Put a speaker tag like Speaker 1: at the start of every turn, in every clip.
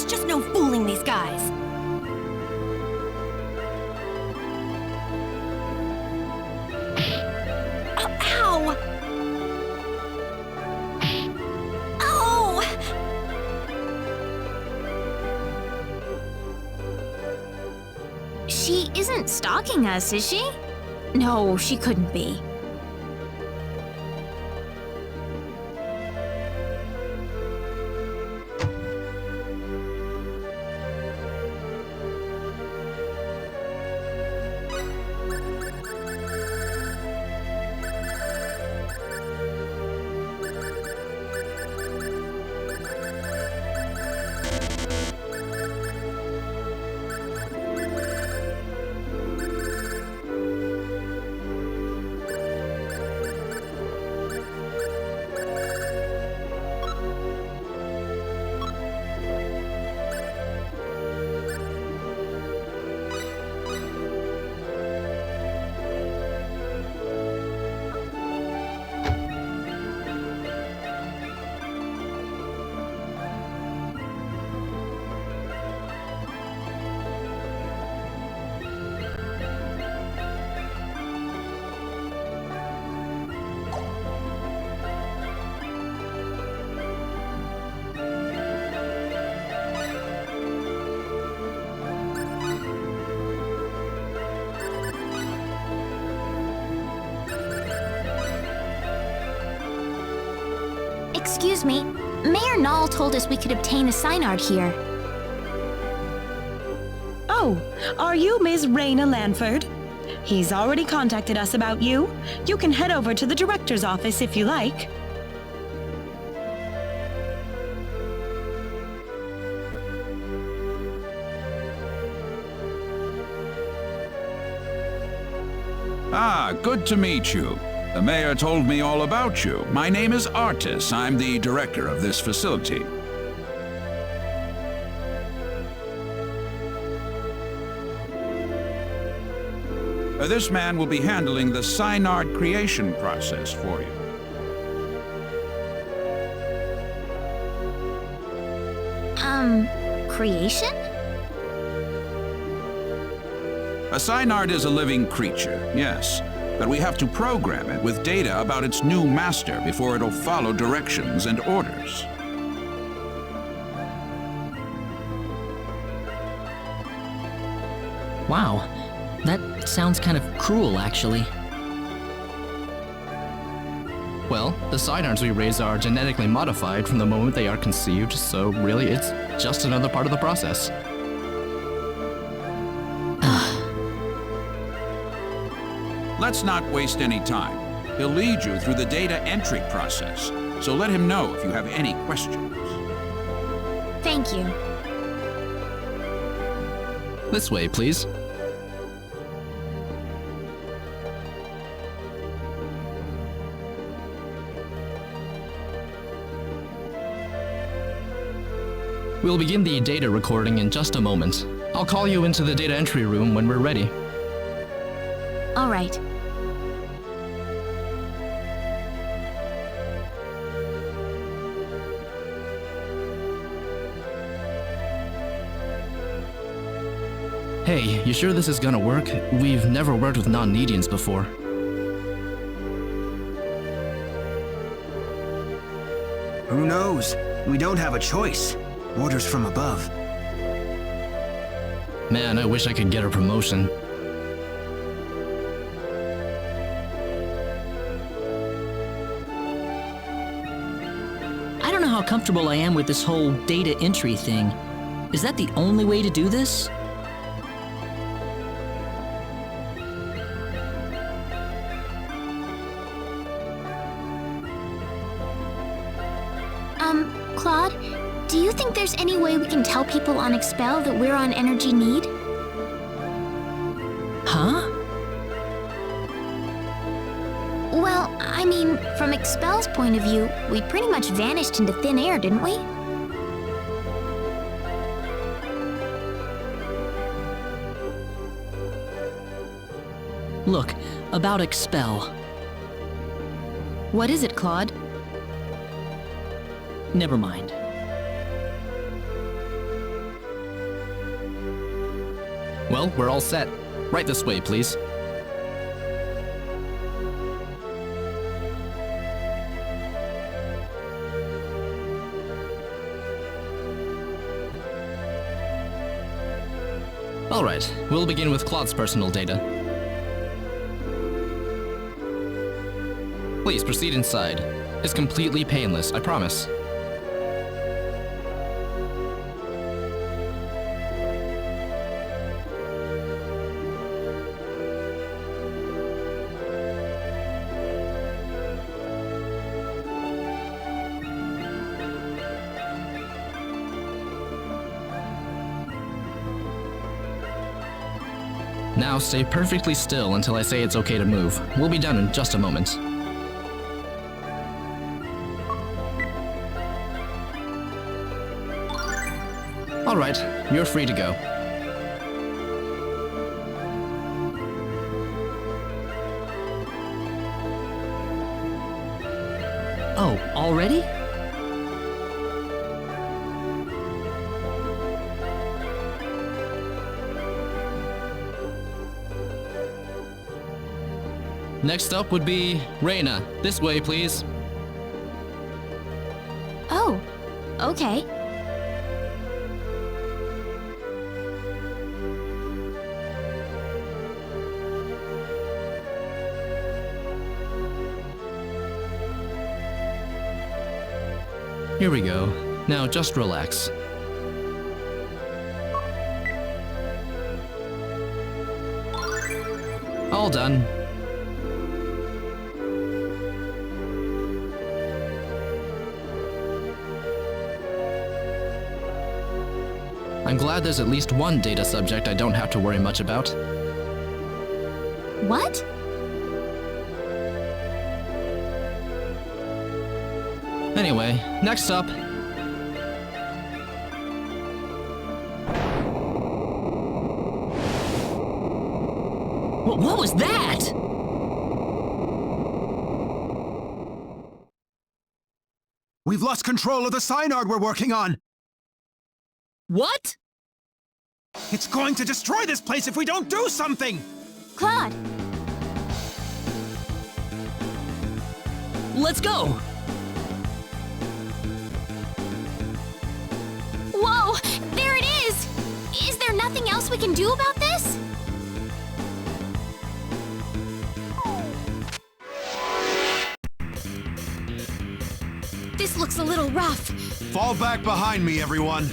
Speaker 1: There's just no fooling these guys. Ow! Oh!
Speaker 2: She isn't stalking us, is she? No, she couldn't be. Excuse me, Mayor Null told us we could obtain a Synard here.
Speaker 3: Oh, are you Ms. Raina Lanford? He's already contacted us about you. You can head over to the director's office if you like.
Speaker 4: Ah, good to meet you. The mayor told me all about you. My name is Artis. I'm the director of this facility. This man will be handling the Synard creation process for you.
Speaker 2: Creation?
Speaker 4: A Synard is a living creature, yes. But we have to program it with data about its new master before it'll follow directions and orders.
Speaker 5: Wow, that sounds kind of cruel, actually.
Speaker 6: Well, the Synards we raise are genetically modified from the moment they are conceived, so really it's just another part of the process.
Speaker 4: Let's not waste any time. He'll lead you through the data entry process, so let him know if you have any questions.
Speaker 2: Thank you.
Speaker 6: This way, please. We'll begin the data recording in just a moment. I'll call you into the data entry room when we're ready.
Speaker 2: All right.
Speaker 6: Hey, you sure this is gonna work? We've never worked with non-Nedians before.
Speaker 7: Who knows? We don't have a choice. Orders from above.
Speaker 6: Man, I wish I could get a promotion.
Speaker 5: I don't know how comfortable I am with this whole data entry thing. Is that the only way to do this?
Speaker 2: Claude, do you think there's any way we can tell people on Expel that we're on energy need?
Speaker 5: Huh?
Speaker 2: Well, I mean, from Expel's point of view, we pretty much vanished into thin air, didn't we?
Speaker 5: Look, about Expel.
Speaker 1: What is it, Claude?
Speaker 5: Never mind.
Speaker 6: Well, we're all set. Right this way, please. Alright, we'll begin with Claude's personal data. Please proceed inside. It's completely painless, I promise. Now stay perfectly still until I say it's okay to move. We'll be done in just a moment. Alright, you're free to go.
Speaker 5: Oh, already?
Speaker 6: Next up would be Reina. This way, please.
Speaker 2: Oh, okay.
Speaker 6: Here we go. Now just relax. All done. I'm glad there's at least one data subject I don't have to worry much about.
Speaker 2: What?
Speaker 6: Anyway, next up.
Speaker 5: What was that?
Speaker 7: We've lost control of the Synard we're working on!
Speaker 5: What?
Speaker 7: It's going to destroy this place if we don't do something!
Speaker 2: Claude,
Speaker 5: Let's go!
Speaker 2: whoa! There it is! Is there nothing else we can do about this?
Speaker 1: This looks a little rough.
Speaker 7: Fall back behind me, everyone!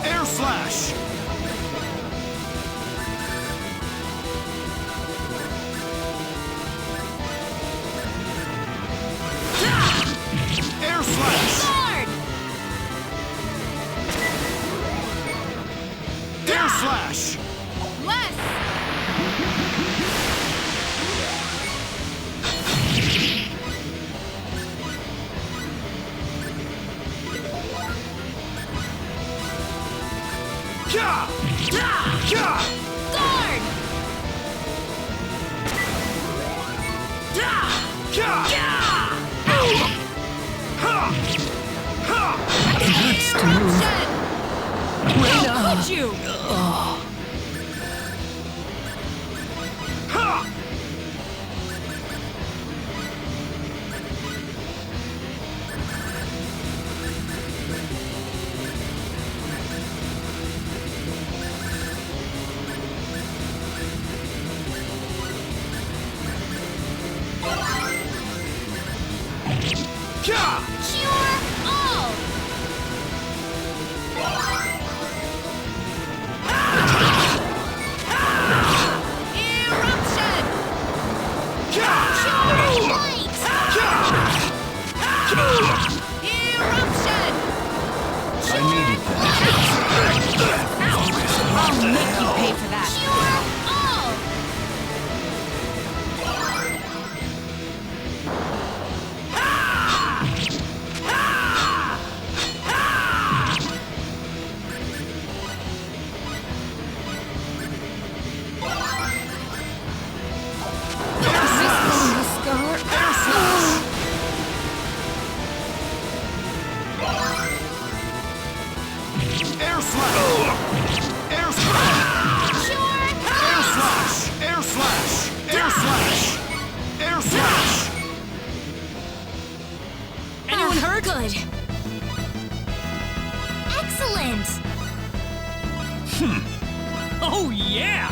Speaker 7: Air Slash! Air Slash!
Speaker 1: Guard!
Speaker 7: Air Slash!
Speaker 1: Less!
Speaker 7: Ka! Ka!
Speaker 1: Guard!
Speaker 7: Ka!
Speaker 5: Nuts to move.
Speaker 1: How could you?
Speaker 7: Ka!
Speaker 1: Cure all! Eruption!
Speaker 2: Light!
Speaker 1: Eruption!
Speaker 7: I needed that.
Speaker 1: I'll make you pay for that.
Speaker 2: Cure all!
Speaker 8: Air slash! Air slash!
Speaker 1: Sure.
Speaker 8: Air slash! Air slash! Air slash! Air slash!
Speaker 1: Anyone hurt? Good.
Speaker 2: Excellent!
Speaker 5: Oh, yeah!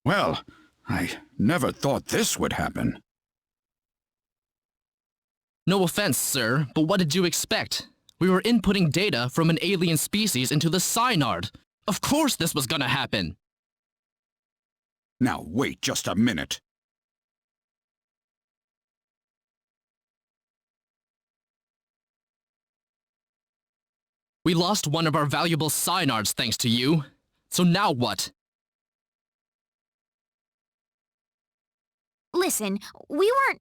Speaker 4: Well, I never thought this would happen.
Speaker 6: No offense, sir, but what did you expect? We were inputting data from an alien species into the Synard. Of course this was gonna happen.
Speaker 4: Now wait just a minute.
Speaker 6: We lost one of our valuable Synards thanks to you. So now what?
Speaker 2: Listen, we weren't.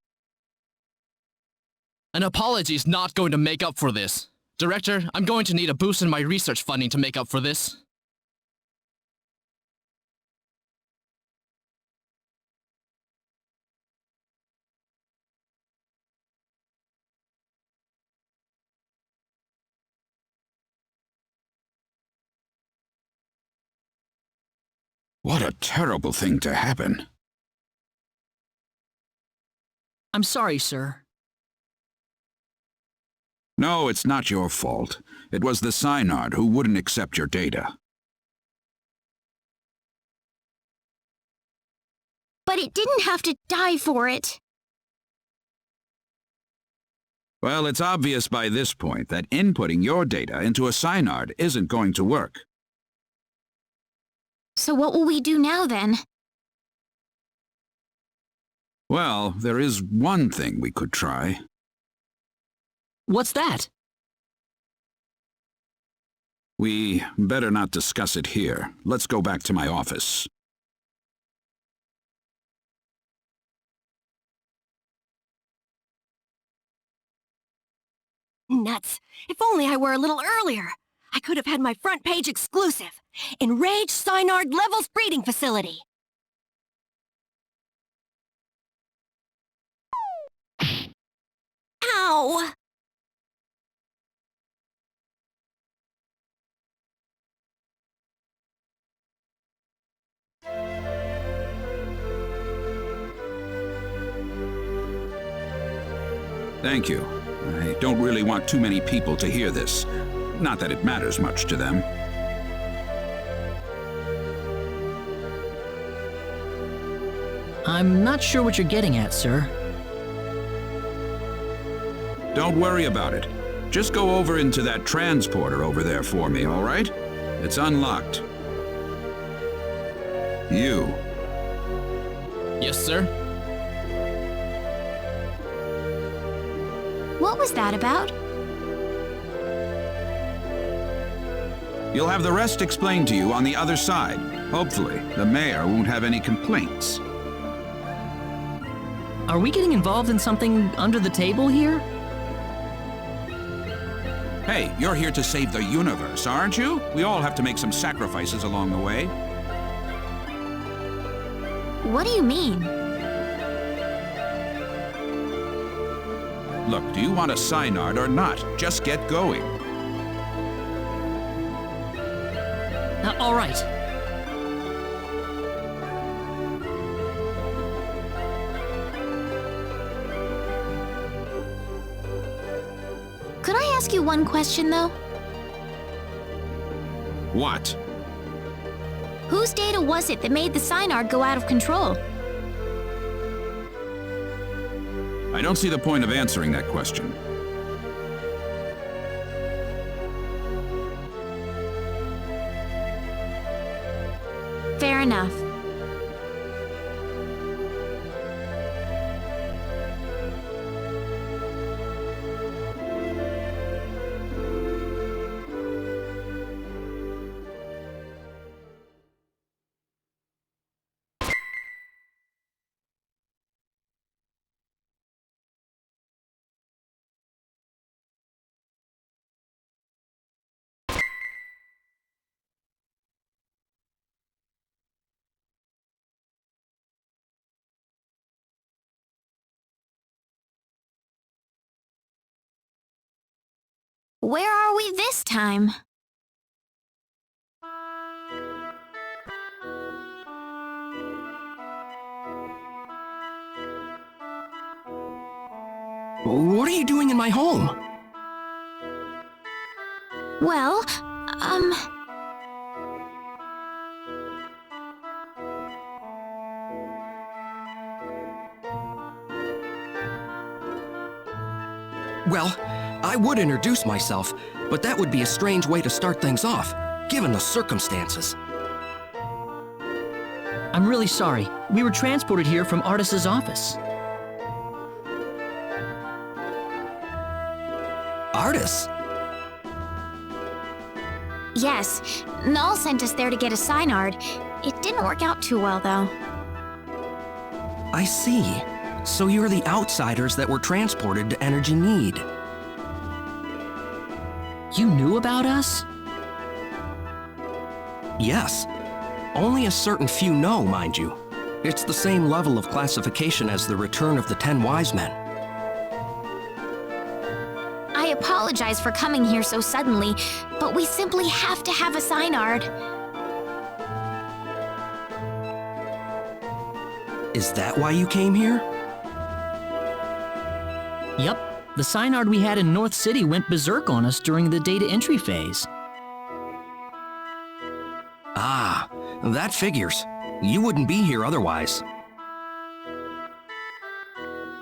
Speaker 6: An apology's not going to make up for this. Director, I'm going to need a boost in my research funding to make up for this.
Speaker 4: What a terrible thing to happen.
Speaker 5: I'm sorry, sir.
Speaker 4: No, it's not your fault. It was the Synard who wouldn't accept your data.
Speaker 2: But it didn't have to die for it.
Speaker 4: Well, it's obvious by this point that inputting your data into a Synard isn't going to work.
Speaker 2: So what will we do now, then?
Speaker 4: Well, there is one thing we could try.
Speaker 5: What's that?
Speaker 4: We better not discuss it here. Let's go back to my office.
Speaker 9: Nuts. If only I were a little earlier. I could have had my front page exclusive. Enraged Synard Levels Breeding Facility. Ow!
Speaker 4: Thank you. I don't really want too many people to hear this. Not that it matters much to them.
Speaker 5: I'm not sure what you're getting at, sir.
Speaker 4: Don't worry about it. Just go over into that transporter over there for me, all right? It's unlocked. You.
Speaker 6: Yes, sir?
Speaker 2: What was that about?
Speaker 4: You'll have the rest explained to you on the other side. Hopefully, the mayor won't have any complaints.
Speaker 5: Are we getting involved in something under the table here?
Speaker 4: Hey, you're here to save the universe, aren't you? We all have to make some sacrifices along the way.
Speaker 2: What do you mean?
Speaker 4: Look, do you want a Synard or not? Just get going.
Speaker 5: All right.
Speaker 2: Could I ask you one question, though?
Speaker 4: What?
Speaker 2: Whose data was it that made the Synard go out of control?
Speaker 4: I don't see the point of answering that question.
Speaker 2: Fair enough. Where are we this time?
Speaker 10: What are you doing in my home?
Speaker 2: Well,
Speaker 10: Well, I would introduce myself, but that would be a strange way to start things off, given the circumstances.
Speaker 5: I'm really sorry. We were transported here from Artis's office.
Speaker 10: Artis?
Speaker 2: yes, Null sent us there to get a Synard. It didn't work out too well, though.
Speaker 10: I see. So you're the outsiders that were transported to Energy Need.
Speaker 5: You knew about us?
Speaker 10: Yes. Only a certain few know, mind you. It's the same level of classification as the Return of the 10 Wise Men.
Speaker 2: I apologize for coming here so suddenly, but we simply have to have a Synard.
Speaker 10: Is that why you came here?
Speaker 5: Yup. The Synard we had in North City went berserk on us during the data entry phase.
Speaker 10: Ah, that figures. You wouldn't be here otherwise.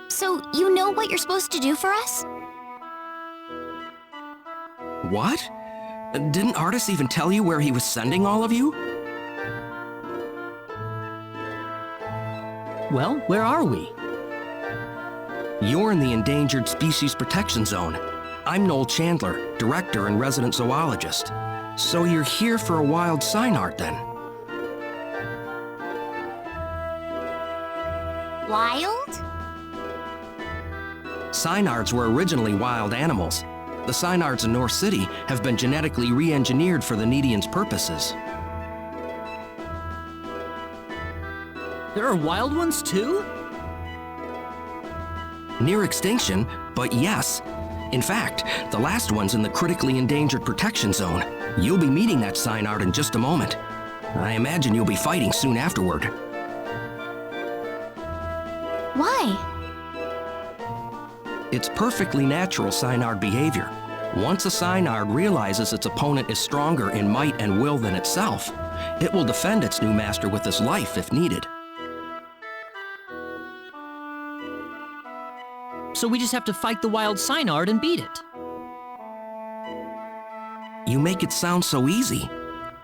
Speaker 2: So, you know what you're supposed to do for us?
Speaker 10: What? Didn't Artis even tell you where he was sending all of you?
Speaker 5: Well, where are we?
Speaker 10: You're in the Endangered Species Protection Zone. I'm Noel Chandler, Director and Resident Zoologist. So you're here for a wild Synard, then?
Speaker 2: Wild?
Speaker 10: Synards were originally wild animals. The Synards in North City have been genetically re-engineered for the Needians' purposes.
Speaker 5: There are wild ones too?
Speaker 10: Near extinction, but yes. In fact, the last one's in the Critically Endangered Protection Zone. You'll be meeting that Synard in just a moment. I imagine you'll be fighting soon afterward.
Speaker 2: Why?
Speaker 10: It's perfectly natural Synard behavior. Once a Synard realizes its opponent is stronger in might and will than itself, it will defend its new master with its life if needed.
Speaker 5: So we just have to fight the wild Synard and beat it.
Speaker 10: You make it sound so easy.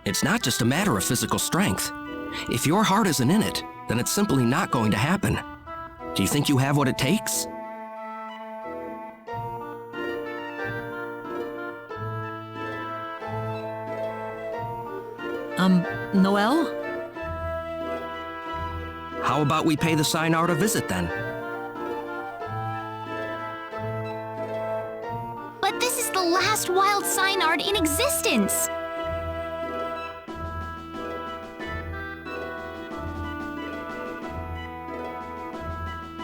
Speaker 10: It's not just a matter of physical strength. If your heart isn't in it, then it's simply not going to happen. Do you think you have what it takes?
Speaker 5: Noel?
Speaker 10: How about we pay the Synard a visit then?
Speaker 2: But this is the last wild Synard in existence!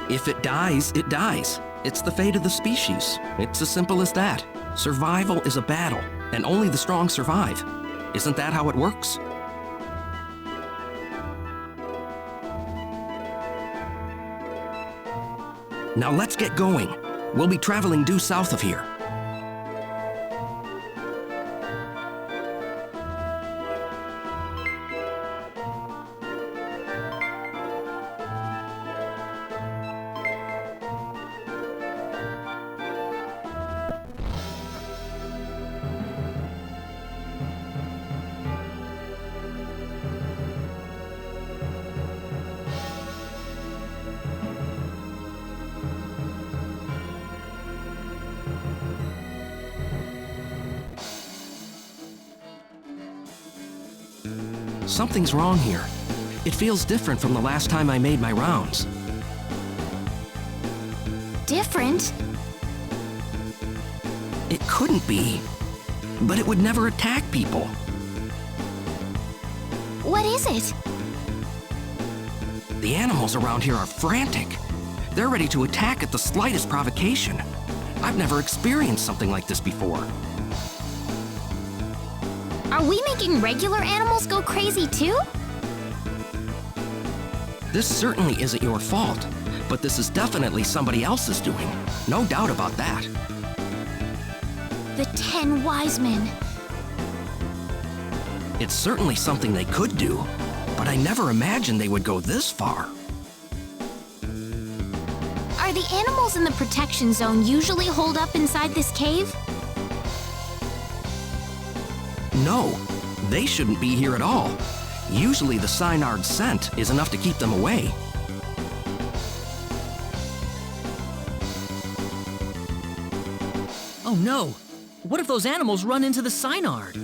Speaker 10: If it dies, it dies. It's the fate of the species. It's as simple as that. Survival is a battle, and only the strong survive. Isn't that how it works? Now let's get going. We'll be traveling due south of here. Something's wrong here. It feels different from the last time I made my rounds.
Speaker 2: Different?
Speaker 10: It couldn't be. But it would never attack people.
Speaker 2: What is it?
Speaker 10: The animals around here are frantic. They're ready to attack at the slightest provocation. I've never experienced something like this before.
Speaker 2: Are we making regular animals go crazy too?
Speaker 10: This certainly isn't your fault, but this is definitely somebody else's doing. No doubt about that.
Speaker 2: The 10 wise men.
Speaker 10: It's certainly something they could do, but I never imagined they would go this far.
Speaker 2: Are the animals in the protection zone usually holed up inside this cave?
Speaker 10: No, they shouldn't be here at all. Usually the Synard scent is enough to keep them away.
Speaker 5: Oh no! What if those animals run into the Synard?